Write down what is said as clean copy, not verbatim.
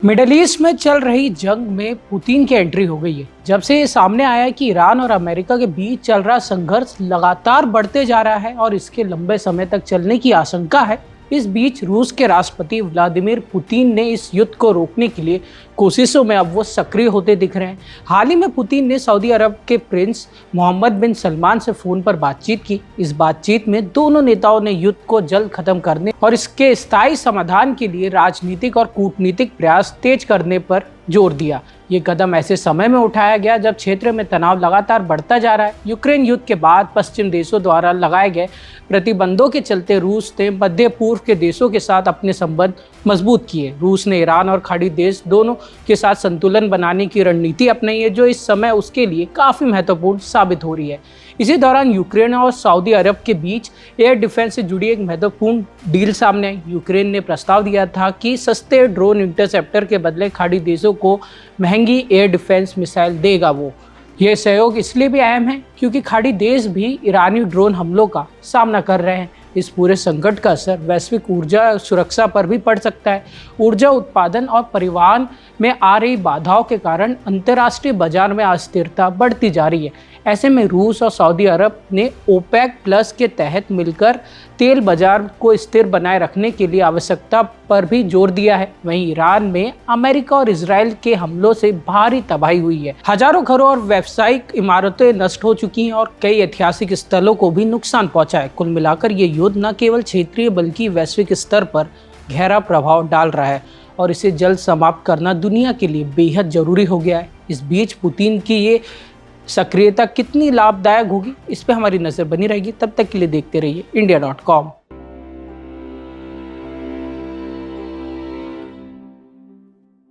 Middle east में चल रही जंग में पुतिन की एंट्री हो गई है। जब से ये सामने आया है कि ईरान और अमेरिका के बीच चल रहा संघर्ष लगातार बढ़ते जा रहा है और इसके लंबे समय तक चलने की आशंका है। इस बीच रूस के राष्ट्रपति व्लादिमीर पुतिन ने इस युद्ध को रोकने के लिए कोशिशों में अब वो सक्रिय होते दिख रहे हैं। हाल ही में पुतिन ने सऊदी अरब के प्रिंस मोहम्मद बिन सलमान से फोन पर बातचीत की। इस बातचीत में दोनों नेताओं ने युद्ध को जल्द खत्म करने और इसके स्थायी समाधान के लिए राजनीतिक और कूटनीतिक प्रयास तेज करने पर जोर दिया। ये कदम ऐसे समय में उठाया गया जब क्षेत्र में तनाव लगातार बढ़ता जा रहा है। यूक्रेन युद्ध के बाद पश्चिम देशों द्वारा लगाए गए प्रतिबंधों के चलते रूस ने मध्य पूर्व के देशों के साथ अपने संबंध मजबूत किए। रूस ने ईरान और खाड़ी देश दोनों के साथ संतुलन बनाने की रणनीति अपनाई है, जो इस समय उसके लिए काफ़ी महत्वपूर्ण साबित हो रही है। इसी दौरान यूक्रेन और सऊदी अरब के बीच एयर डिफेंस से जुड़ी एक महत्वपूर्ण डील सामने आई। यूक्रेन ने प्रस्ताव दिया था कि सस्ते ड्रोन इंटरसेप्टर के बदले खाड़ी देशों को महंगी एयर डिफेंस मिसाइल देगा। यह सहयोग इसलिए भी अहम है क्योंकि खाड़ी देश भी ईरानी ड्रोन हमलों का सामना कर रहे हैं। इस पूरे संकट का असर वैश्विक ऊर्जा सुरक्षा पर भी पड़ सकता है। ऊर्जा उत्पादन और परिवहन में आ रही बाधाओं के कारण अंतर्राष्ट्रीय बाजार में अस्थिरता बढ़ती जा रही है। ऐसे में रूस और सऊदी अरब ने ओपेक प्लस के तहत मिलकर तेल बाजार को स्थिर बनाए रखने के लिए आवश्यकता पर भी जोर दिया है। वहीं ईरान में अमेरिका और इजराइल के हमलों से भारी तबाही हुई है। हजारों घरों और व्यावसायिक इमारतें नष्ट हो चुकी हैं और कई ऐतिहासिक स्थलों को भी नुकसान पहुंचा है। कुल मिलाकर ये युद्ध न केवल क्षेत्रीय बल्कि वैश्विक स्तर पर गहरा प्रभाव डाल रहा है और इसे जल्द समाप्त करना दुनिया के लिए बेहद जरूरी हो गया है। इस बीच पुतिन की ये सक्रियता कितनी लाभदायक होगी, इस पर हमारी नज़र बनी रहेगी। तब तक के लिए देखते रहिए India.com।